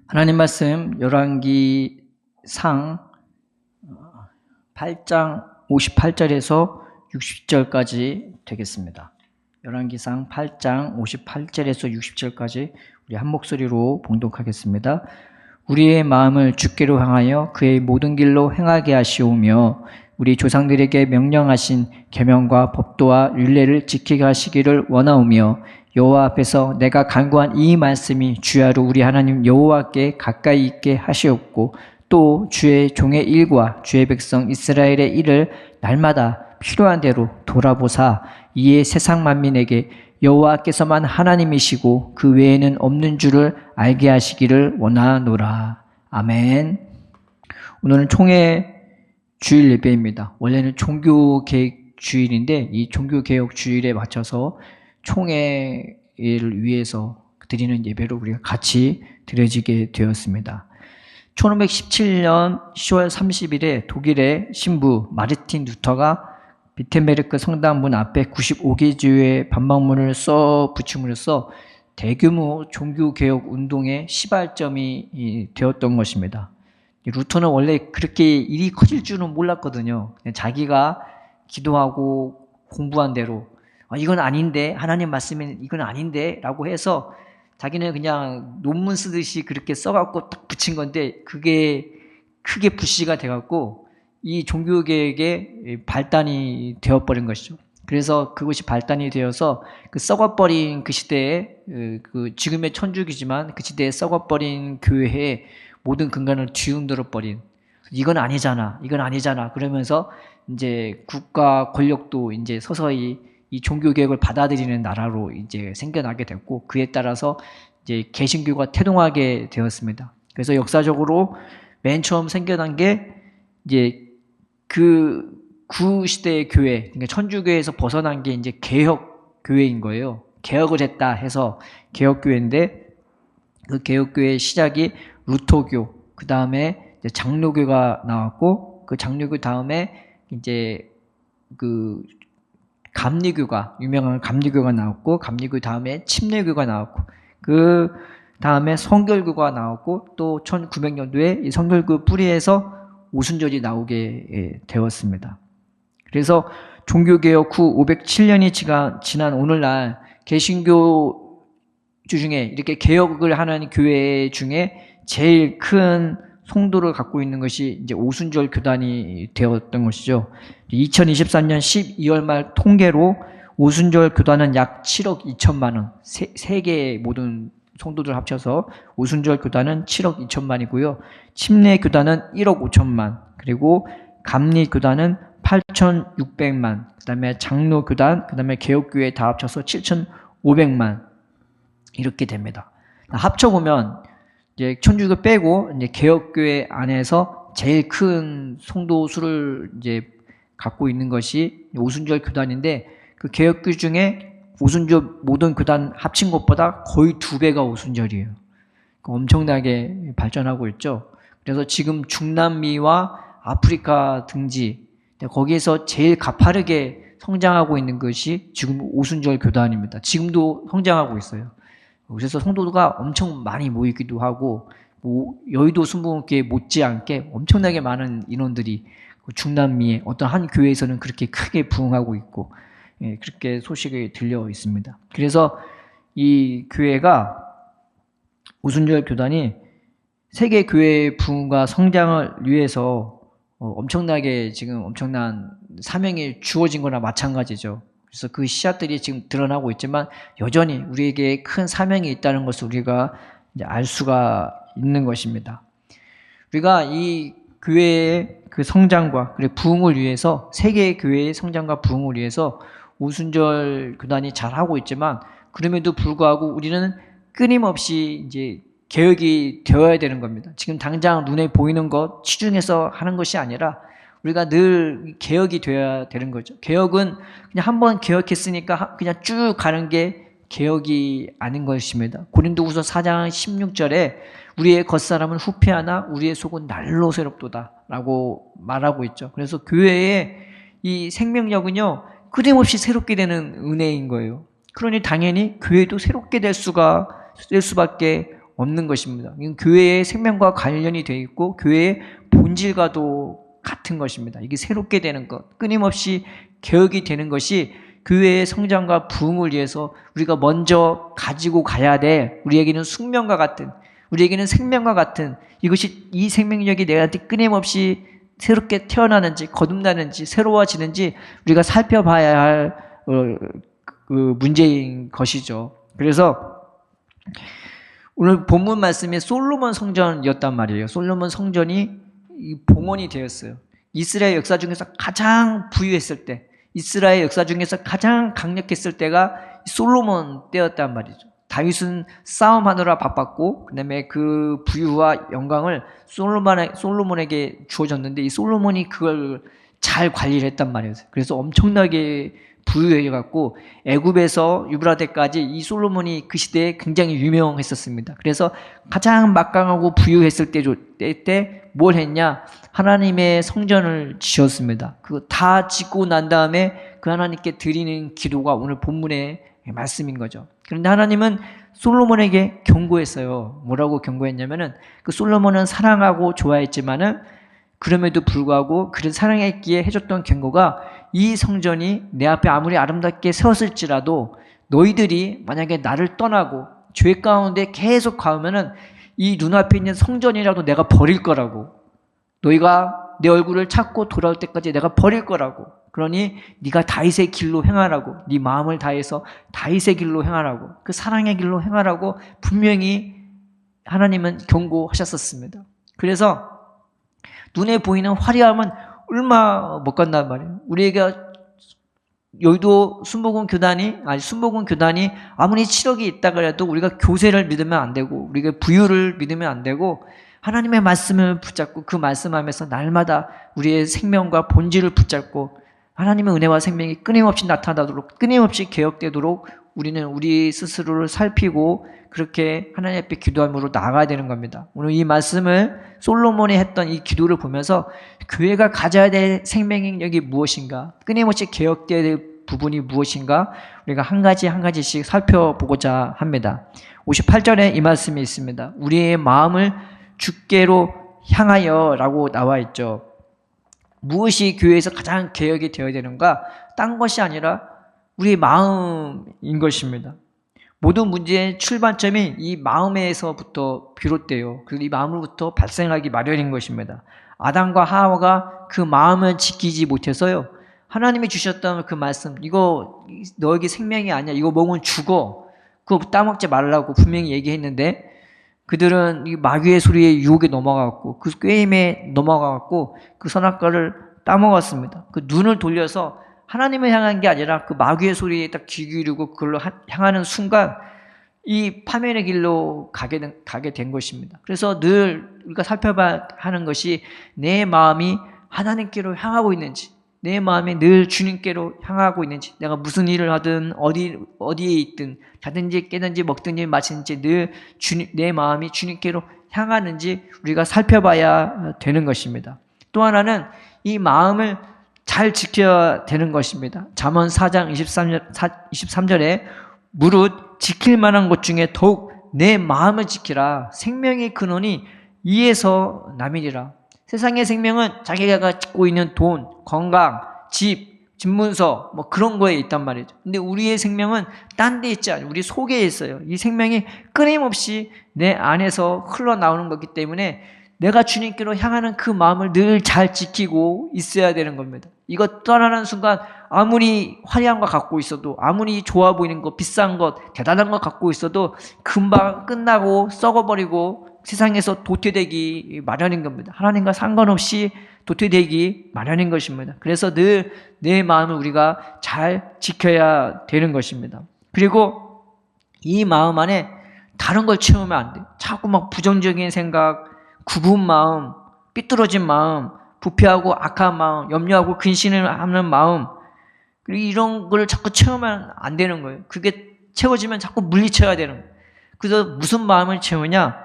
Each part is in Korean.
하나님 말씀 열왕기상 8장 58절에서 60절까지 되겠습니다. 열왕기상 8장 58절에서 60절까지 우리 한 목소리로 봉독하겠습니다. 우리의 마음을 주께로 향하여 그의 모든 길로 행하게 하시오며 우리 조상들에게 명령하신 계명과 법도와 율례를 지키게 하시기를 원하오며 여호와 앞에서 내가 간구한 이 말씀이 주야로 우리 하나님 여호와께 가까이 있게 하시옵고 또 주의 종의 일과 주의 백성 이스라엘의 일을 날마다 필요한 대로 돌아보사 이에 세상 만민에게 여호와께서만 하나님이시고 그 외에는 없는 줄을 알게 하시기를 원하노라. 아멘. 오늘은 총회 주일 예배입니다. 원래는 종교개혁 주일인데 이 종교개혁 주일에 맞춰서 총회를 위해서 드리는 예배로 우리가 같이 드려지게 되었습니다. 1517년 10월 30일에 독일의 신부 마르틴 루터가 비텐베르크 성당 문 앞에 95개 주의 반박문을 써 붙임으로써 대규모 종교개혁 운동의 시발점이 되었던 것입니다. 루터는 원래 그렇게 일이 커질 줄은 몰랐거든요. 그냥 자기가 기도하고 공부한 대로 이건 아닌데, 하나님 말씀은 이건 아닌데 라고 해서 자기는 그냥 논문 쓰듯이 그렇게 써갖고 딱 붙인 건데 그게 크게 불씨가 돼갖고 이 종교개혁의 발단이 되어버린 것이죠. 그래서 그것이 발단이 되어서 그 썩어버린 그 시대에 지금의 천주교지만 그 시대에 썩어버린 교회에 모든 근간을 뒤흔들어버린 이건 아니잖아 그러면서 이제 국가 권력도 이제 서서히 이 종교개혁을 받아들이는 나라로 이제 생겨나게 됐고 그에 따라서 이제 개신교가 태동하게 되었습니다. 그래서 역사적으로 맨 처음 생겨난 게 이제 그 구시대의 교회, 그러니까 천주교에서 벗어난 게 이제 개혁교회인 거예요. 개혁을 했다 해서 개혁교회인데 그 개혁교회의 시작이 루터교, 그 다음에 장로교가 나왔고 그 장로교 다음에 이제 그 감리교가 유명한 감리교가 나왔고 감리교 다음에 침례교가 나왔고 그 다음에 성결교가 나왔고 또 1900년도에 이 성결교 뿌리에서 오순절이 나오게 되었습니다. 그래서 종교개혁 후 507년이 지난 오늘날 개신교 중에 이렇게 개혁을 하는 교회 중에 제일 큰 성도를 갖고 있는 것이 이제 오순절 교단이 되었던 것이죠. 2023년 12월 말 통계로 오순절 교단은 약 7억 2천만 원, 세계의 모든 성도들 합쳐서 오순절 교단은 7억 2천만이고요. 침례 교단은 1억 5천만, 그리고 감리 교단은 8,600만, 그 다음에 장로 교단, 그 다음에 개혁교회 다 합쳐서 7,500만 이렇게 됩니다. 합쳐보면 이제 천주교 빼고 이제 개혁교회 안에서 제일 큰 성도 수를 이제 갖고 있는 것이 오순절 교단인데 그 개혁교 중에 오순절 모든 교단 합친 것보다 거의 2배가 오순절이에요. 엄청나게 발전하고 있죠. 그래서 지금 중남미와 아프리카 등지 거기에서 제일 가파르게 성장하고 있는 것이 지금 오순절 교단입니다. 지금도 성장하고 있어요. 그래서 성도가 엄청 많이 모이기도 하고 여의도 순복음교회 못지않게 엄청나게 많은 인원들이 중남미의 어떤 한 교회에서는 그렇게 크게 부흥하고 있고 그렇게 소식이 들려 있습니다. 그래서 이 교회가 오순절 교단이 세계 교회의 부흥과 성장을 위해서 엄청나게 지금 엄청난 사명이 주어진 거나 마찬가지죠. 그래서 그 씨앗들이 지금 드러나고 있지만 여전히 우리에게 큰 사명이 있다는 것을 우리가 이제 알 수가 있는 것입니다. 우리가 이 교회의 그 성장과 그리고 부흥을 위해서 세계 교회의 성장과 부흥을 위해서 오순절 교단이 잘 하고 있지만 그럼에도 불구하고 우리는 끊임없이 이제 개혁이 되어야 되는 겁니다. 지금 당장 눈에 보이는 것 치중해서 하는 것이 아니라 우리가 늘 개혁이 되어야 되는 거죠. 개혁은 그냥 한번 개혁했으니까 그냥 쭉 가는 게 개혁이 아닌 것입니다. 고린도후서 4장 16절에 우리의 겉사람은 후패하나 우리의 속은 날로 새롭도다 라고 말하고 있죠. 그래서 교회의 이 생명력은요 끊임없이 새롭게 되는 은혜인 거예요. 그러니 당연히 교회도 새롭게 될 수밖에 없는 것입니다. 이건 교회의 생명과 관련이 되어 있고 교회의 본질과도 같은 것입니다. 이게 새롭게 되는 것, 끊임없이 개혁이 되는 것이 교회의 성장과 부흥을 위해서 우리가 먼저 가지고 가야 돼. 우리에게는 숙명과 같은, 우리에게는 생명과 같은, 이것이, 이 생명력이 내한테 끊임없이 새롭게 태어나는지 거듭나는지 새로워지는지 우리가 살펴봐야 할 그 문제인 것이죠. 그래서 오늘 본문 말씀이 솔로몬 성전이었단 말이에요. 솔로몬 성전이 봉헌이 되었어요. 이스라엘 역사 중에서 가장 부유했을 때, 이스라엘 역사 중에서 가장 강력했을 때가 솔로몬 때였단 말이죠. 다윗은 싸움하느라 바빴고 그 다음에 그 부유와 영광을 솔로몬에게 주어졌는데 이 솔로몬이 그걸 잘 관리를 했단 말이에요. 그래서 엄청나게 부유해갖고 애굽에서 유브라데까지 이 솔로몬이 그 시대에 굉장히 유명했었습니다. 그래서 가장 막강하고 부유했을 때 뭘 했냐? 하나님의 성전을 지었습니다. 그거 다 짓고 난 다음에 그 하나님께 드리는 기도가 오늘 본문의 말씀인 거죠. 그런데 하나님은 솔로몬에게 경고했어요. 뭐라고 경고했냐면은 그 솔로몬은 사랑하고 좋아했지만은 그럼에도 불구하고 그를 사랑했기에 해줬던 경고가 이 성전이 내 앞에 아무리 아름답게 세웠을지라도 너희들이 만약에 나를 떠나고 죄 가운데 계속 가면은 이 눈앞에 있는 성전이라도 내가 버릴 거라고. 너희가 내 얼굴을 찾고 돌아올 때까지 내가 버릴 거라고. 그러니 네가 다윗의 길로 행하라고. 네 마음을 다해서 다윗의 길로 행하라고. 그 사랑의 길로 행하라고 분명히 하나님은 경고하셨었습니다. 그래서 눈에 보이는 화려함은 얼마 못 간단 말이에요. 우리가 여의도 순복음 교단이 아무리 7억이 있다 그래도 우리가 교세를 믿으면 안 되고 우리가 부유를 믿으면 안 되고 하나님의 말씀을 붙잡고 그 말씀하면서 날마다 우리의 생명과 본질을 붙잡고 하나님의 은혜와 생명이 끊임없이 나타나도록 끊임없이 개혁되도록 우리는 우리 스스로를 살피고 그렇게 하나님 앞에 기도함으로 나아가야 되는 겁니다. 오늘 이 말씀을 솔로몬이 했던 이 기도를 보면서 교회가 가져야 될 생명력이 무엇인가, 끊임없이 개혁되어야 될 부분이 무엇인가 우리가 한 가지씩 살펴보고자 합니다. 58절에 이 말씀이 있습니다. 우리의 마음을 주께로 향하여 라고 나와 있죠. 무엇이 교회에서 가장 개혁이 되어야 되는가? 딴 것이 아니라 우리의 마음인 것입니다. 모든 문제의 출발점이 이 마음에서부터 비롯돼요. 그리고 이 마음으로부터 발생하기 마련인 것입니다. 아담과 하와가 그 마음을 지키지 못해서요. 하나님이 주셨던 그 말씀, 이거 너에게 생명이 아니야. 이거 먹으면 죽어. 그거 따먹지 말라고 분명히 얘기했는데 그들은 이 마귀의 소리에 유혹에 넘어가고 그 게임에 넘어가고 그 선악과를 따먹었습니다. 그 눈을 돌려서 하나님을 향한 게 아니라 그 마귀의 소리에 딱 귀 기울이고 그걸로 향하는 순간 이 파멸의 길로 가게 된 것입니다. 그래서 늘 우리가 살펴봐야 하는 것이 내 마음이 하나님께로 향하고 있는지, 내 마음이 늘 주님께로 향하고 있는지, 내가 무슨 일을 하든 어디에 있든 자든지 깨든지 먹든지 마시든지 늘 내 마음이 주님께로 향하는지 우리가 살펴봐야 되는 것입니다. 또 하나는 이 마음을 잘 지켜야 되는 것입니다. 잠언 4장 23절에 무릇 지킬 만한 것 중에 더욱 내 마음을 지키라. 생명의 근원이 이에서 남이니라. 세상의 생명은 자기가 갖고 있는 돈, 건강, 집문서 뭐 그런 거에 있단 말이죠. 근데 우리의 생명은 딴 데 있지 않아요. 우리 속에 있어요. 이 생명이 끊임없이 내 안에서 흘러나오는 거기 때문에 내가 주님께로 향하는 그 마음을 늘 잘 지키고 있어야 되는 겁니다. 이거 떠나는 순간 아무리 화려한 거 갖고 있어도 아무리 좋아 보이는 거 비싼 것 대단한 거 갖고 있어도 금방 끝나고 썩어버리고 세상에서 도태되기 마련인 겁니다. 하나님과 상관없이 도태되기 마련인 것입니다. 그래서 늘 내 마음을 우리가 잘 지켜야 되는 것입니다. 그리고 이 마음 안에 다른 걸 채우면 안 돼요. 자꾸 막 부정적인 생각, 굽은 마음, 삐뚤어진 마음, 부패하고 악한 마음, 염려하고 근심을 하는 마음, 그리고 이런 걸 자꾸 채우면 안 되는 거예요. 그게 채워지면 자꾸 물리쳐야 되는 거예요. 그래서 무슨 마음을 채우냐?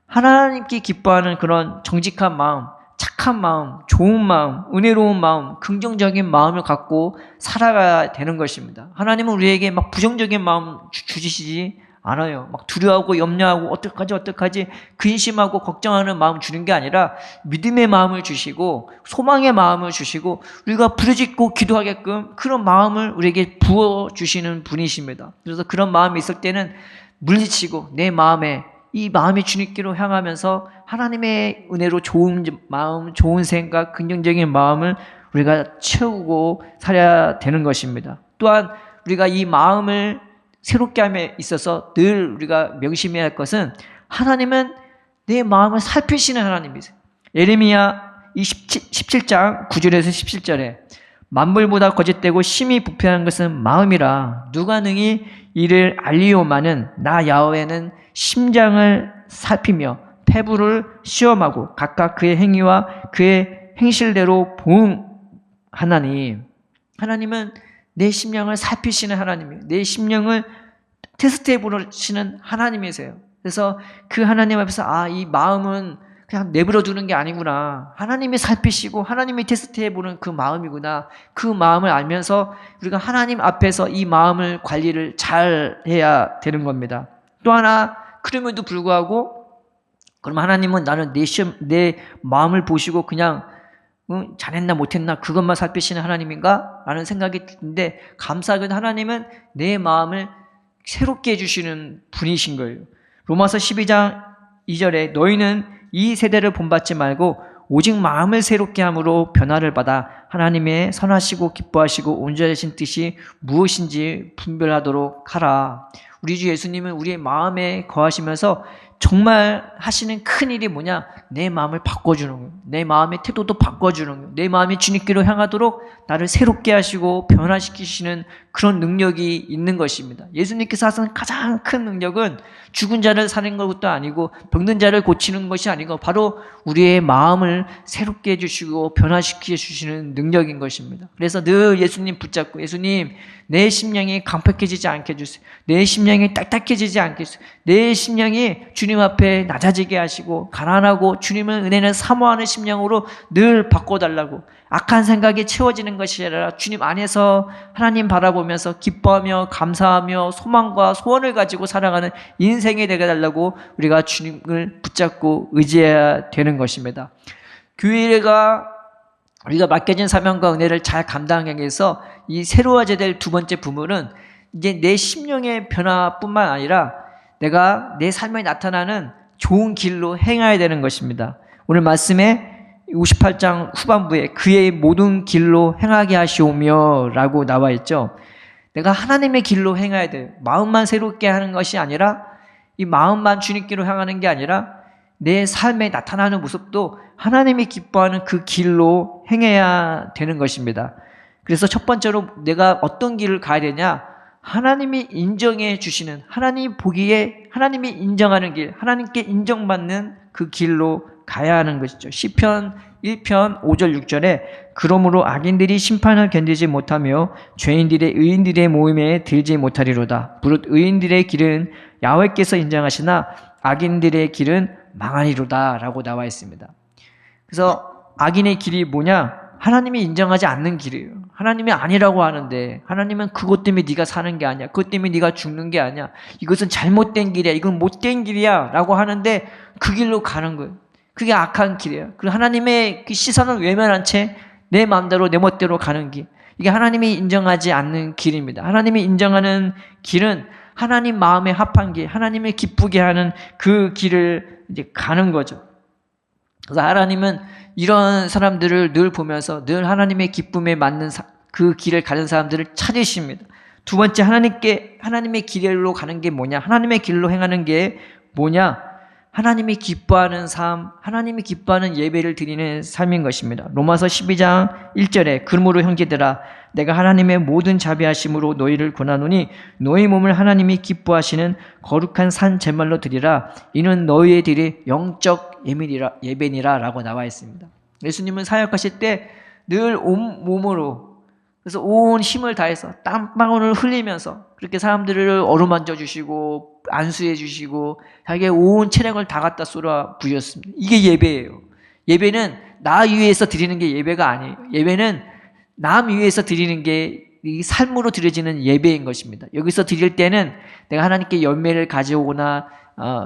하나님께 기뻐하는 그런 정직한 마음, 착한 마음, 좋은 마음, 은혜로운 마음, 긍정적인 마음을 갖고 살아가야 되는 것입니다. 하나님은 우리에게 막 부정적인 마음 주시지 않아요. 막 두려워하고 염려하고 어떡하지 근심하고 걱정하는 마음 주는 게 아니라 믿음의 마음을 주시고 소망의 마음을 주시고 우리가 부르짖고 기도하게끔 그런 마음을 우리에게 부어주시는 분이십니다. 그래서 그런 마음이 있을 때는 물리치고 내 마음에 이 마음이 주님께로 향하면서 하나님의 은혜로 좋은 마음, 좋은 생각, 긍정적인 마음을 우리가 채우고 살아야 되는 것입니다. 또한 우리가 이 마음을 새롭게 함에 있어서 늘 우리가 명심해야 할 것은 하나님은 내 마음을 살피시는 하나님이세요. 예레미야 17장 9절에서 17절에 만물보다 거짓되고 심히 부패한 것은 마음이라 누가 능히 이를 알리오마는 나 야훼는 심장을 살피며 폐부를 시험하고 각각 그의 행위와 그의 행실대로 보응하나니 하나님은 내 심령을 살피시는 하나님이에요. 내 심령을 테스트해 보시는 하나님이세요. 그래서 그 하나님 앞에서 이 마음은 그냥 내버려 두는 게 아니구나. 하나님이 살피시고 하나님이 테스트해 보는 그 마음이구나. 그 마음을 알면서 우리가 하나님 앞에서 이 마음을 관리를 잘 해야 되는 겁니다. 또 하나 그럼에도 불구하고 그럼 하나님은 나는 내 마음을 보시고 그냥 잘했나 못했나 그것만 살피시는 하나님인가? 라는 생각이 드는데 감사하게도 하나님은 내 마음을 새롭게 해주시는 분이신 거예요. 로마서 12장 2절에 너희는 이 세대를 본받지 말고 오직 마음을 새롭게 함으로 변화를 받아 하나님의 선하시고 기뻐하시고 온전하신 뜻이 무엇인지 분별하도록 하라. 우리 주 예수님은 우리의 마음에 거하시면서 정말 하시는 큰 일이 뭐냐? 내 마음을 바꿔주는 거예요. 내 마음의 태도도 바꿔주는 거예요. 내 마음이 주님께로 향하도록 나를 새롭게 하시고 변화시키시는 그런 능력이 있는 것입니다. 예수님께서 하시는 가장 큰 능력은 죽은 자를 사는 것도 아니고 병든 자를 고치는 것이 아니고 바로 우리의 마음을 새롭게 해주시고 변화시켜 주시는 능력인 것입니다. 그래서 늘 예수님 붙잡고 예수님 내 심령이 강팍해지지 않게 해주세요. 내 심령이 딱딱해지지 않게 해주세요. 내 심령이 주님 앞에 낮아지게 하시고 가난하고 주님의 은혜는 사모하는 심령으로 늘 바꿔달라고 악한 생각이 채워지는 것이 아니라 주님 안에서 하나님 바라보면서 기뻐하며 감사하며 소망과 소원을 가지고 살아가는 인생이 되게 달라고 우리가 주님을 붙잡고 의지해야 되는 것입니다. 교회가 우리가 맡겨진 사명과 은혜를 잘 감당하기 위해서 이 새로워져야 될 두 번째 부분은 이제 내 심령의 변화뿐만 아니라 내가 내 삶에 나타나는 좋은 길로 행해야 되는 것입니다. 오늘 말씀에 58장 후반부에 그의 모든 길로 행하게 하시오며 라고 나와 있죠. 내가 하나님의 길로 행해야 돼요. 마음만 새롭게 하는 것이 아니라 이 마음만 주님께로 향하는 게 아니라 내 삶에 나타나는 모습도 하나님이 기뻐하는 그 길로 행해야 되는 것입니다. 그래서 첫 번째로 내가 어떤 길을 가야 되냐? 하나님이 인정해 주시는, 하나님 보기에 하나님이 인정하는 길, 하나님께 인정받는 그 길로 가야 하는 것이죠. 시편 1편 5절 6절에 그러므로 악인들이 심판을 견디지 못하며 죄인들의 의인들의 모임에 들지 못하리로다. 무릇 의인들의 길은 야훼께서 인정하시나 악인들의 길은 망하리로다 라고 나와 있습니다. 그래서 악인의 길이 뭐냐? 하나님이 인정하지 않는 길이에요. 하나님이 아니라고 하는데 하나님은 그것 때문에 네가 사는 게 아니야. 그것 때문에 네가 죽는 게 아니야. 이것은 잘못된 길이야. 이건 못된 길이야 라고 하는데 그 길로 가는 거예요. 그게 악한 길이에요. 그리고 하나님의 그 시선을 외면한 채 내 마음대로 내 멋대로 가는 길. 이게 하나님이 인정하지 않는 길입니다. 하나님이 인정하는 길은 하나님 마음에 합한 길, 하나님을 기쁘게 하는 그 길을 이제 가는 거죠. 그래서 하나님은 이런 사람들을 늘 보면서 늘 하나님의 기쁨에 맞는 그 길을 가는 사람들을 찾으십니다. 두 번째, 하나님의 길로 가는 게 뭐냐? 하나님의 길로 행하는 게 뭐냐? 하나님이 기뻐하는 삶, 하나님이 기뻐하는 예배를 드리는 삶인 것입니다. 로마서 12장 1절에 그러므로 형제들아 내가 하나님의 모든 자비하심으로 너희를 권하노니 너희 몸을 하나님이 기뻐하시는 거룩한 산 제물로 드리라. 이는 너희의 딜이 영적 예배니라 라고 나와 있습니다. 예수님은 사역하실 때 늘 온 몸으로, 그래서 온 힘을 다해서 땀방울을 흘리면서 그렇게 사람들을 어루만져 주시고 안수해 주시고 자기의 온 체력을 다 갖다 쏟아 부으셨습니다. 이게 예배예요. 예배는 나 위해서 드리는 게 예배가 아니에요. 예배는 남 위해서 드리는 게 이 삶으로 드려지는 예배인 것입니다. 여기서 드릴 때는 내가 하나님께 열매를 가져오거나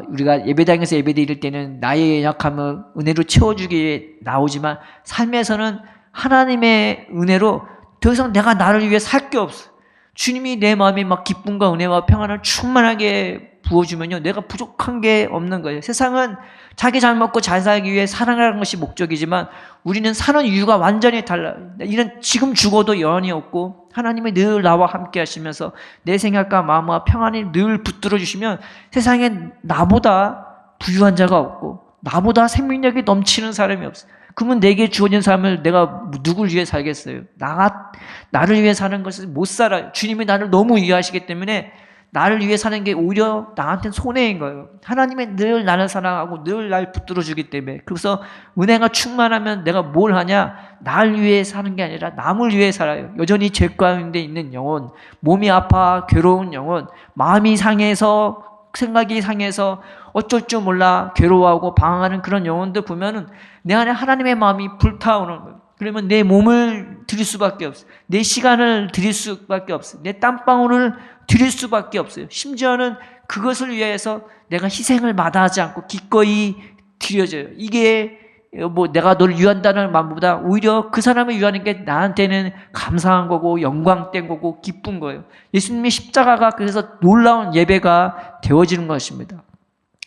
우리가 예배당에서 예배 드릴 때는 나의 연약함을 은혜로 채워주기 위해 나오지만 삶에서는 하나님의 은혜로 더 이상 내가 나를 위해 살 게 없어. 주님이 내 마음에 막 기쁨과 은혜와 평안을 충만하게 부어주면요, 내가 부족한 게 없는 거예요. 세상은 자기 잘 먹고 잘 살기 위해 사랑하는 것이 목적이지만 우리는 사는 이유가 완전히 달라요. 이는 지금 죽어도 여한이 없고 하나님이 늘 나와 함께 하시면서 내 생각과 마음과 평안이 늘 붙들어 주시면 세상에 나보다 부유한 자가 없고 나보다 생명력이 넘치는 사람이 없어요. 그러면 내게 주어진 삶을 내가 누굴 위해 살겠어요? 나를 위해 사는 것을 못 살아요. 주님이 나를 너무 이해하시기 때문에 나를 위해 사는 게 오히려 나한테는 손해인 거예요. 하나님이 늘 나를 사랑하고 늘 날 붙들어주기 때문에. 그래서 은혜가 충만하면 내가 뭘 하냐? 나를 위해 사는 게 아니라 남을 위해 살아요. 여전히 죄 가운데 있는 영혼, 몸이 아파 괴로운 영혼, 마음이 상해서 생각이 상해서 어쩔 줄 몰라 괴로워하고 방황하는 그런 영혼들 보면은 내 안에 하나님의 마음이 불타오르는 거예요. 그러면 내 몸을 드릴 수밖에 없어요. 내 시간을 드릴 수밖에 없어요. 내 땀방울을 드릴 수밖에 없어요. 심지어는 그것을 위해서 내가 희생을 마다하지 않고 기꺼이 드려져요. 이게 뭐 내가 너를 위한다는 마음보다 오히려 그 사람을 위하는 게 나한테는 감사한 거고 영광된 거고 기쁜 거예요. 예수님의 십자가가 그래서 놀라운 예배가 되어지는 것입니다.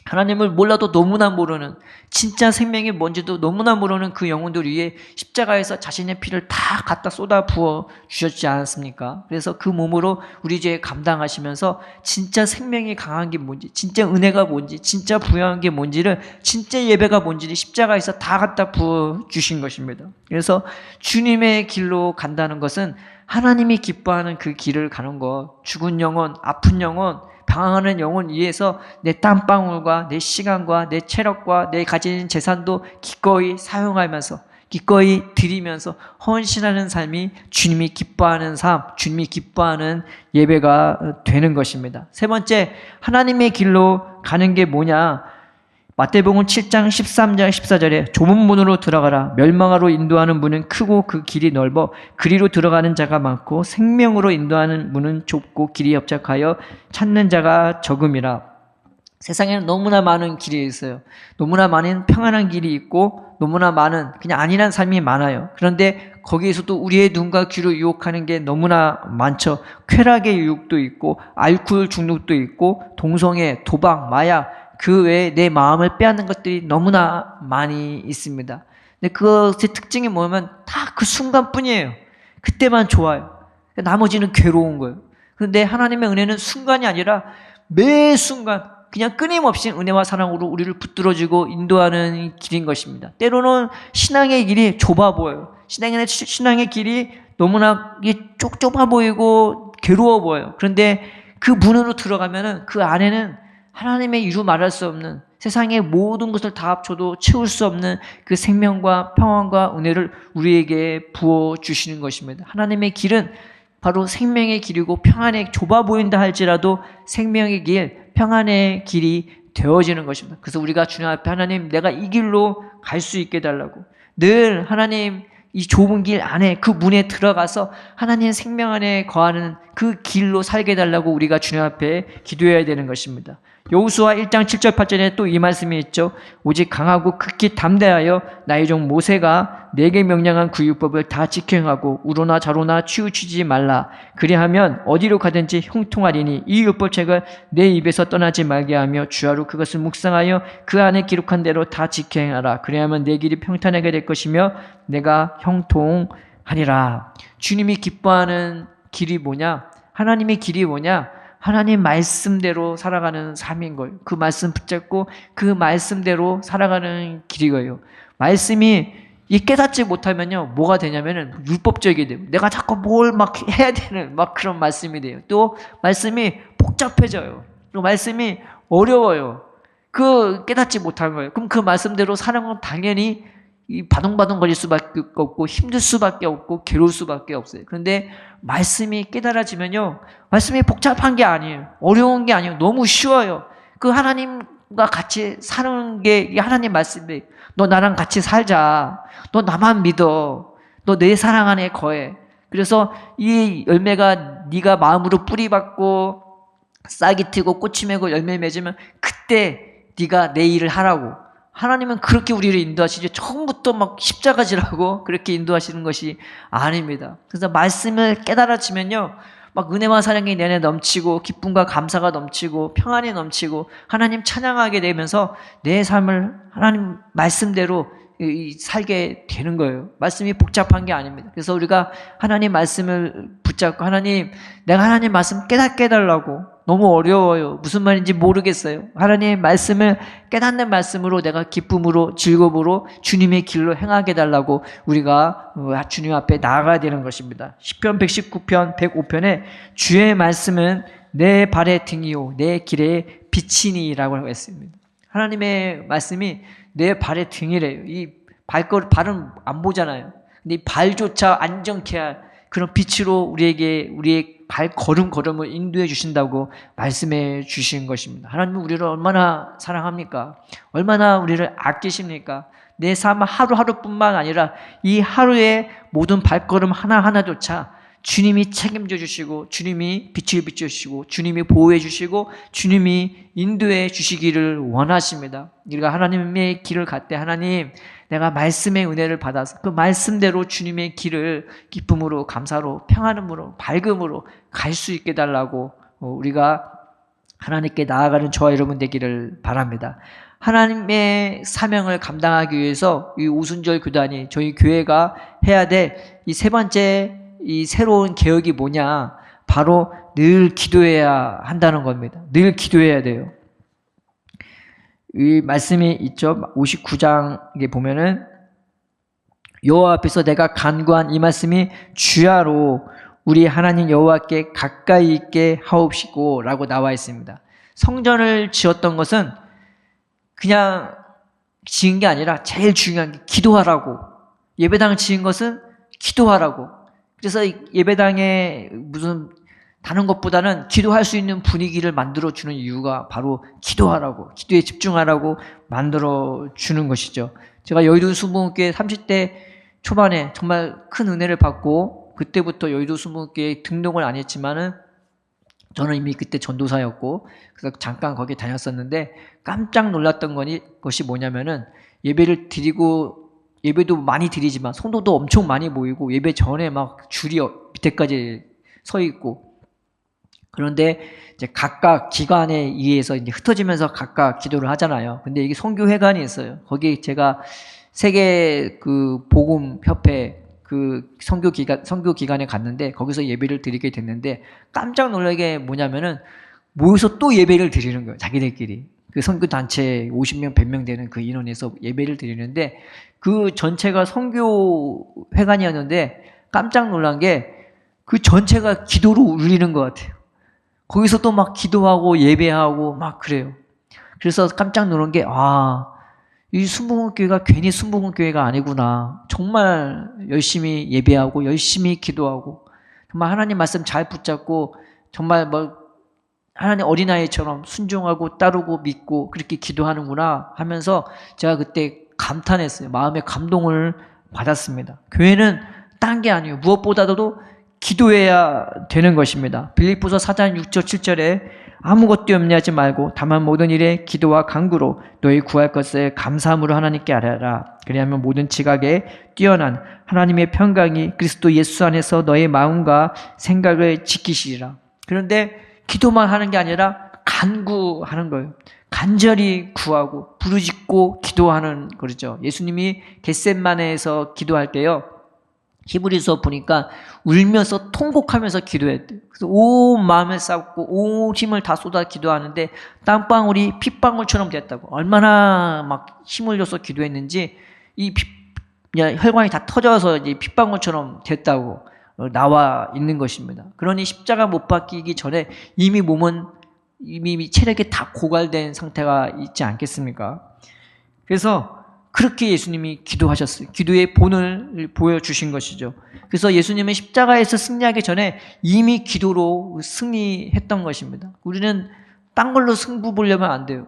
하나님을 몰라도 너무나 모르는, 진짜 생명이 뭔지도 너무나 모르는 그 영혼들 위해 십자가에서 자신의 피를 다 갖다 쏟아 부어 주셨지 않았습니까? 그래서 그 몸으로 우리 죄 감당하시면서 진짜 생명이 강한 게 뭔지, 진짜 은혜가 뭔지, 진짜 부유한 게 뭔지를, 진짜 예배가 뭔지를 십자가에서 다 갖다 부어 주신 것입니다. 그래서 주님의 길로 간다는 것은 하나님이 기뻐하는 그 길을 가는 것, 죽은 영혼, 아픈 영혼, 방황하는 영혼 위해서 내 땀방울과 내 시간과 내 체력과 내 가진 재산도 기꺼이 사용하면서 기꺼이 드리면서 헌신하는 삶이 주님이 기뻐하는 삶, 주님이 기뻐하는 예배가 되는 것입니다. 세 번째, 하나님의 길로 가는 게 뭐냐? 마태복음 7장 13절 14절에 좁은 문으로 들어가라. 멸망하러 인도하는 문은 크고 그 길이 넓어 그리로 들어가는 자가 많고 생명으로 인도하는 문은 좁고 길이 협착하여 찾는 자가 적음이라. 세상에는 너무나 많은 길이 있어요. 너무나 많은 평안한 길이 있고 너무나 많은 그냥 안일한 삶이 많아요. 그런데 거기에서도 우리의 눈과 귀를 유혹하는 게 너무나 많죠. 쾌락의 유혹도 있고 알코올 중독도 있고 동성애, 도박, 마약, 그 외에 내 마음을 빼앗는 것들이 너무나 많이 있습니다. 근데 그것의 특징이 뭐냐면 다 그 순간뿐이에요. 그때만 좋아요. 나머지는 괴로운 거예요. 그런데 하나님의 은혜는 순간이 아니라 매 순간 그냥 끊임없이 은혜와 사랑으로 우리를 붙들어주고 인도하는 길인 것입니다. 때로는 신앙의 길이 좁아 보여요. 신앙의 길이 너무나 좁아 보이고 괴로워 보여요. 그런데 그 문으로 들어가면은 그 안에는 하나님의 이루 말할 수 없는 세상의 모든 것을 다 합쳐도 채울 수 없는 그 생명과 평안과 은혜를 우리에게 부어주시는 것입니다. 하나님의 길은 바로 생명의 길이고 평안의 좁아 보인다 할지라도 생명의 길, 평안의 길이 되어지는 것입니다. 그래서 우리가 주님 앞에 하나님 내가 이 길로 갈 수 있게 해달라고 늘 하나님 이 좁은 길 안에 그 문에 들어가서 하나님의 생명 안에 거하는 그 길로 살게 해달라고 우리가 주님 앞에 기도해야 되는 것입니다. 여호수아 1장 7절 8절에 또 이 말씀이 있죠. 오직 강하고 극히 담대하여 나의 종 모세가 내게 명령한 그 율법을 다 지켜 행하고 우로나 좌로나 치우치지 말라. 그리하면 어디로 가든지 형통하리니 이 율법책을 내 입에서 떠나지 말게 하며 주야로 그것을 묵상하여 그 안에 기록한 대로 다 지켜 행하라. 그리하면 내 길이 평탄하게 될 것이며 내가 형통하리라. 주님이 기뻐하는 길이 뭐냐? 하나님의 길이 뭐냐? 하나님 말씀대로 살아가는 삶인 거예요. 그 말씀 붙잡고 그 말씀대로 살아가는 길이고요. 말씀이 깨닫지 못하면요, 뭐가 되냐면은 율법적이 돼요. 내가 자꾸 뭘 막 해야 되는 막 그런 말씀이 돼요. 또 말씀이 복잡해져요. 또 말씀이 어려워요. 그 깨닫지 못한 거예요. 그럼 그 말씀대로 사는 건 당연히 바둥바둥 거릴 수밖에 없고 힘들 수밖에 없고 괴로울 수밖에 없어요. 그런데 말씀이 깨달아지면요, 말씀이 복잡한 게 아니에요. 어려운 게 아니에요. 너무 쉬워요. 그 하나님과 같이 사는 게 하나님 말씀이 너 나랑 같이 살자. 너 나만 믿어. 너 내 사랑 안에 거해. 그래서 이 열매가 네가 마음으로 뿌리박고 싹이 트고 꽃이 맺고 열매 맺으면 그때 네가 내 일을 하라고. 하나님은 그렇게 우리를 인도하시지 처음부터 막 십자가지라고 그렇게 인도하시는 것이 아닙니다. 그래서 말씀을 깨달아지면요, 막 은혜와 사랑이 내 안에 넘치고 기쁨과 감사가 넘치고 평안이 넘치고 하나님 찬양하게 되면서 내 삶을 하나님 말씀대로 살게 되는 거예요. 말씀이 복잡한 게 아닙니다. 그래서 우리가 하나님 말씀을 붙잡고, 하나님, 내가 하나님 말씀 깨닫게 해달라고. 너무 어려워요. 무슨 말인지 모르겠어요. 하나님 말씀을 깨닫는 말씀으로 내가 기쁨으로 즐거움으로 주님의 길로 행하게 해달라고 우리가 주님 앞에 나아가야 되는 것입니다. 시편 119편 105편에 주의 말씀은 내 발의 등이요 내 길의 빛이니라고 했습니다. 하나님의 말씀이 내 발의 등이래요. 이 발은 안 보잖아요. 근데 이 발조차 안정케 할 그런 빛으로 우리에게 우리의 걸음을 인도해 주신다고 말씀해 주신 것입니다. 하나님은 우리를 얼마나 사랑합니까? 얼마나 우리를 아끼십니까? 내 삶 하루하루뿐만 아니라 이 하루의 모든 발걸음 하나하나조차 주님이 책임져 주시고 주님이 빛을 비춰주시고 주님이 보호해 주시고 주님이 인도해 주시기를 원하십니다. 우리가 하나님의 길을 갈 때 하나님, 내가 말씀의 은혜를 받아서 그 말씀대로 주님의 길을 기쁨으로 감사로 평안함으로 밝음으로 갈 수 있게 달라고 우리가 하나님께 나아가는 저와 여러분 되기를 바랍니다. 하나님의 사명을 감당하기 위해서 이 오순절 교단이 저희 교회가 해야 될 이 세 번째 이 새로운 개혁이 뭐냐? 바로 늘 기도해야 한다는 겁니다. 늘 기도해야 돼요. 이 말씀이 있죠. 59장에 보면은 여호와 앞에서 내가 간구한 이 말씀이 주야로 우리 하나님 여호와께 가까이 있게 하옵시고 라고 나와 있습니다. 성전을 지었던 것은 그냥 지은 게 아니라 제일 중요한 게 기도하라고. 예배당을 지은 것은 기도하라고. 그래서 예배당에 무슨 다른 것보다는 기도할 수 있는 분위기를 만들어주는 이유가 바로 기도하라고, 기도에 집중하라고 만들어주는 것이죠. 제가 여의도 순복음교회 30대 초반에 정말 큰 은혜를 받고 그때부터 여의도 순복음교회에 등록을 안 했지만은 저는 이미 그때 전도사였고 그래서 잠깐 거기 다녔었는데 깜짝 놀랐던 것이 뭐냐면은 예배도 많이 드리지만 성도도 엄청 많이 모이고 예배 전에 막 줄이 밑에까지 서 있고, 그런데 이제 각각 기관에 의해서 이제 흩어지면서 각각 기도를 하잖아요. 근데 이게 선교회관이 있어요. 거기 제가 세계 그 복음 협회 그 선교 기관에 갔는데 거기서 예배를 드리게 됐는데 깜짝 놀란 게 뭐냐면은 모여서 또 예배를 드리는 거예요. 자기들끼리. 그 선교 단체 50명, 100명 되는 그 인원에서 예배를 드리는데 그 전체가 선교 회관이었는데 깜짝 놀란 게 그 전체가 기도로 울리는 것 같아요. 거기서 또 막 기도하고 예배하고 막 그래요. 그래서 깜짝 놀란 게 이 순복음교회가 괜히 순복음교회가 아니구나. 정말 열심히 예배하고 열심히 기도하고 정말 하나님 말씀 잘 붙잡고 정말 뭐 하나님 어린아이처럼 순종하고 따르고 믿고 그렇게 기도하는구나 하면서 제가 그때 감탄했어요. 마음의 감동을 받았습니다. 교회는 딴 게 아니에요. 무엇보다도 기도해야 되는 것입니다. 빌립보서 4장 6절 7절에 아무것도 염려하지 말고 다만 모든 일에 기도와 간구로 너희 구할 것을 감사함으로 하나님께 아뢰라. 그리하면 모든 지각에 뛰어난 하나님의 평강이 그리스도 예수 안에서 너의 마음과 생각을 지키시리라. 그런데 기도만 하는 게 아니라 간구하는 거예요. 간절히 구하고 부르짖고 기도하는 거죠. 예수님이 겟셋마네에서 기도할 때요, 히브리서 보니까 울면서 통곡하면서 기도했대요. 그래서 온 마음을 쏟고 온 힘을 다 쏟아 기도하는데 땀방울이 핏방울처럼 됐다고. 얼마나 막 힘을 줘서 기도했는지 이 혈관이 다 터져서 이제 핏방울처럼 됐다고 나와 있는 것입니다. 그러니 십자가 못 박히기 전에 이미 몸은 이미 체력이 다 고갈된 상태가 있지 않겠습니까? 그래서 그렇게 예수님이 기도하셨어요. 기도의 본을 보여주신 것이죠. 그래서 예수님은 십자가에서 승리하기 전에 이미 기도로 승리했던 것입니다. 우리는 딴 걸로 승부 보려면 안 돼요.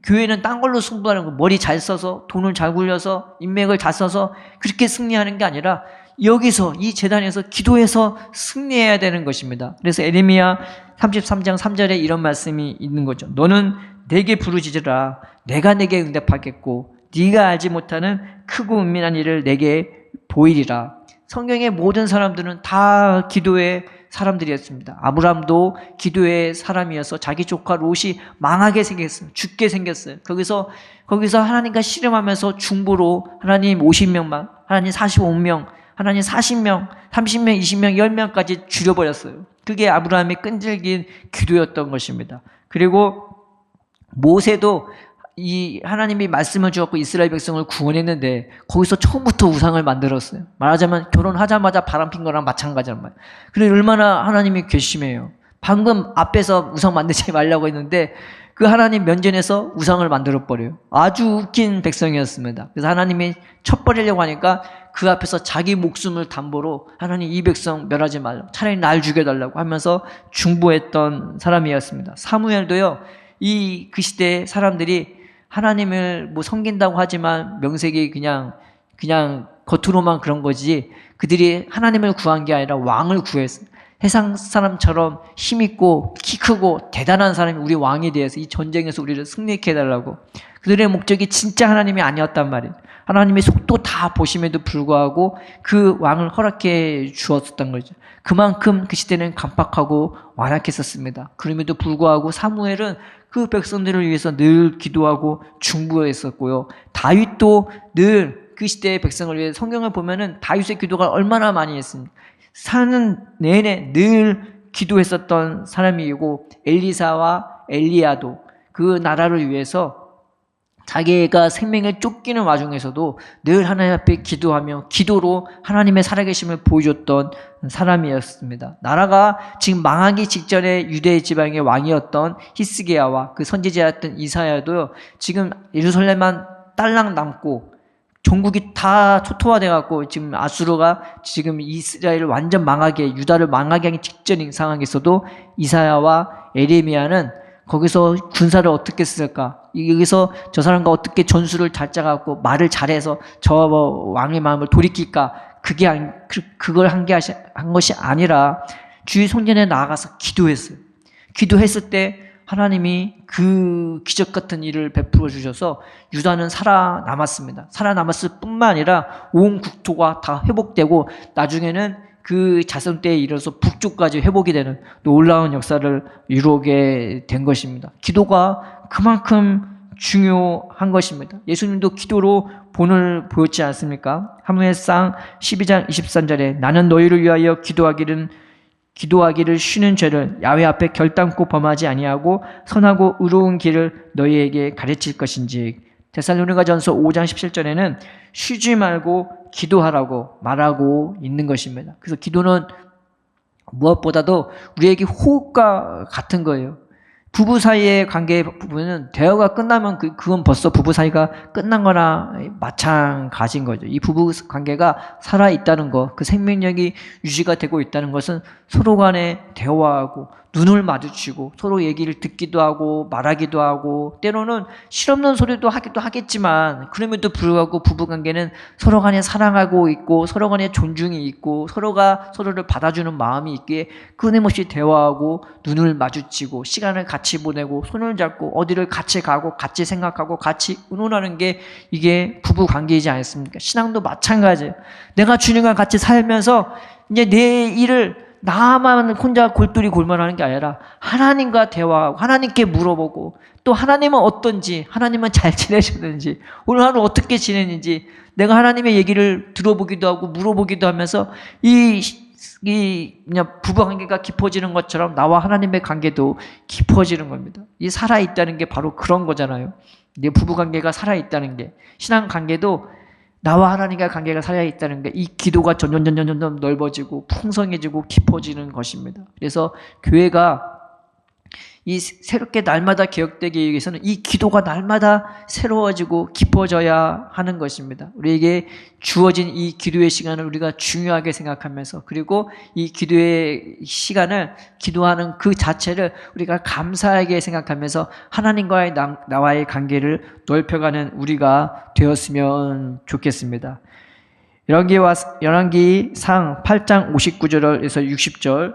교회는 딴 걸로 승부하는 거, 머리 잘 써서 돈을 잘 굴려서 인맥을 잘 써서 그렇게 승리하는 게 아니라 여기서 이 제단에서 기도해서 승리해야 되는 것입니다. 그래서 에레미야 33장 3절에 이런 말씀이 있는 거죠. 너는 내게 부르짖으라. 내가 내게 응답하겠고 네가 알지 못하는 크고 은밀한 일을 내게 보이리라. 성경의 모든 사람들은 다 기도의 사람들이었습니다. 아브라함도 기도의 사람이어서 자기 조카 롯이 망하게 생겼어요. 죽게 생겼어요. 거기서 하나님과 씨름하면서 중보로 하나님 50명만, 하나님 45명, 하나님 40명, 30명, 20명, 10명까지 줄여버렸어요. 그게 아브라함의 끈질긴 기도였던 것입니다. 그리고 모세도 이 하나님이 말씀을 주었고 이스라엘 백성을 구원했는데 거기서 처음부터 우상을 만들었어요. 말하자면 결혼하자마자 바람핀 거랑 마찬가지란 말이에요. 그래 얼마나 하나님이 괘씸해요. 방금 앞에서 우상 만들지 말라고 했는데 그 하나님 면전에서 우상을 만들어버려요. 아주 웃긴 백성이었습니다. 그래서 하나님이 쳐버리려고 하니까 그 앞에서 자기 목숨을 담보로 하나님 이 백성 멸하지 말라. 차라리 날 죽여달라고 하면서 중보했던 사람이었습니다. 사무엘도요. 그 시대의 사람들이 하나님을 뭐 섬긴다고 하지만 명색이 그냥 겉으로만 그런 거지 그들이 하나님을 구한 게 아니라 왕을 구했어요. 세상 사람처럼 힘있고 키 크고 대단한 사람이 우리 왕이 되어서 이 전쟁에서 우리를 승리케 해달라고. 그들의 목적이 진짜 하나님이 아니었단 말이에요. 하나님의 속도 다 보심에도 불구하고 그 왕을 허락해 주었었던 거죠. 그만큼 그 시대는 간박하고 완악했었습니다. 그럼에도 불구하고 사무엘은 그 백성들을 위해서 늘 기도하고 중보했었고요. 다윗도 늘 그 시대의 백성을 위해 성경을 보면은 다윗의 기도가 얼마나 많이 했습니까? 사는 내내 늘 기도했었던 사람이고 엘리사와 엘리야도 그 나라를 위해서 자기가 생명을 쫓기는 와중에서도 늘 하나님 앞에 기도하며 기도로 하나님의 살아계심을 보여줬던 사람이었습니다. 나라가 지금 망하기 직전에 유대 지방의 왕이었던 히스기야와 그 선지자였던 이사야도 지금 예루살렘만 딸랑 남고 전국이 다 초토화돼 갖고 지금 아수르가 지금 이스라엘을 완전 망하게 유다를 망하게 하기 직전인 상황에서도 이사야와 에레미야는 거기서 군사를 어떻게 쓸까? 여기서 저 사람과 어떻게 전술을 잘 짜갖고 말을 잘해서 저 왕의 마음을 돌이킬까? 그걸 한 것이 아니라 주의 성전에 나아가서 기도했어요. 기도했을 때 하나님이 그 기적 같은 일을 베풀어 주셔서 유다는 살아남았습니다. 살아남았을 뿐만 아니라 온 국토가 다 회복되고 나중에는 그 자손 때에 이르러서 북쪽까지 회복이 되는 놀라운 역사를 이루게 된 것입니다. 기도가 그만큼 중요한 것입니다. 예수님도 기도로 본을 보였지 않습니까? 사무엘상 12장 23절에 나는 너희를 위하여 기도하기를 쉬는 죄를 야훼 앞에 결단코 범하지 아니하고 선하고 의로운 길을 너희에게 가르칠 것인지. 데살로니가전서 5장 17절에는 쉬지 말고 기도하라고 말하고 있는 것입니다. 그래서 기도는 무엇보다도 우리에게 호흡과 같은 거예요. 부부 사이의 관계 부분은 대화가 끝나면 그건 벌써 부부 사이가 끝난 거나 마찬가지인 거죠. 이 부부 관계가 살아있다는 것, 그 생명력이 유지가 되고 있다는 것은 서로 간에 대화하고 눈을 마주치고 서로 얘기를 듣기도 하고 말하기도 하고 때로는 실없는 소리도 하기도 하겠지만 그럼에도 불구하고 부부관계는 서로 간에 사랑하고 있고 서로 간에 존중이 있고 서로가 서로를 받아주는 마음이 있기에 끊임없이 대화하고 눈을 마주치고 시간을 같이 보내고 손을 잡고 어디를 같이 가고 같이 생각하고 같이 의논하는 게 이게 부부관계이지 않습니까? 신앙도 마찬가지예요. 내가 주님과 같이 살면서 이제 내 일을 나만 혼자 골똘히 골몰하는 게 아니라 하나님과 대화하고 하나님께 물어보고 또 하나님은 어떤지 하나님은 잘 지내셨는지 오늘 하루 어떻게 지냈는지 내가 하나님의 얘기를 들어보기도 하고 물어보기도 하면서 그냥 부부관계가 깊어지는 것처럼 나와 하나님의 관계도 깊어지는 겁니다. 이 살아있다는 게 바로 그런 거잖아요. 내 부부관계가 살아있다는 게 신앙관계도 나와 하나님과 관계가 살아있다는 게 이 기도가 점점 넓어지고 풍성해지고 깊어지는 것입니다. 그래서 교회가 이 새롭게 날마다 개혁되기 위해서는 이 기도가 날마다 새로워지고 깊어져야 하는 것입니다. 우리에게 주어진 이 기도의 시간을 우리가 중요하게 생각하면서 그리고 이 기도의 시간을 기도하는 그 자체를 우리가 감사하게 생각하면서 하나님과의 나와의 관계를 넓혀가는 우리가 되었으면 좋겠습니다. 열왕기상 8장 59절에서 60절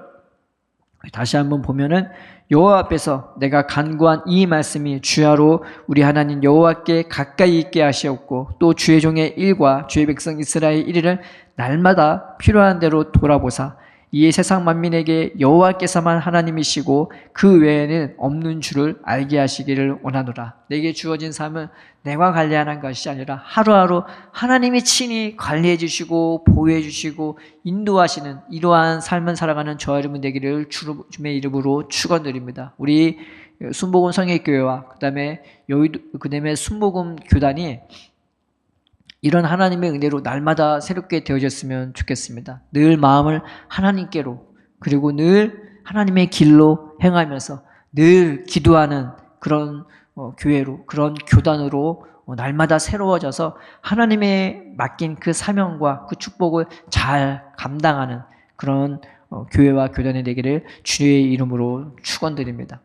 다시 한번 보면은 여호와 앞에서 내가 간구한 이 말씀이 주야로 우리 하나님 여호와께 가까이 있게 하시옵고 또 주의 종의 일과 주의 백성 이스라엘 일을 날마다 필요한 대로 돌아보사 이에 세상 만민에게 여호와께서만 하나님이시고 그 외에는 없는 줄을 알게 하시기를 원하노라. 내게 주어진 삶은 내가 관리하는 것이 아니라 하루하루 하나님이 친히 관리해 주시고 보호해 주시고 인도하시는 이러한 삶을 살아가는 저와 여러분 되기를 주님의 이름으로 축원드립니다. 우리 순복음 성회교회와 그다음에 순복음 교단이 이런 하나님의 은혜로 날마다 새롭게 되어졌으면 좋겠습니다. 늘 마음을 하나님께로 그리고 늘 하나님의 길로 행하면서 늘 기도하는 그런 교회로 그런 교단으로 날마다 새로워져서 하나님의 맡긴 그 사명과 그 축복을 잘 감당하는 그런 교회와 교단이 되기를 주의 이름으로 축원드립니다.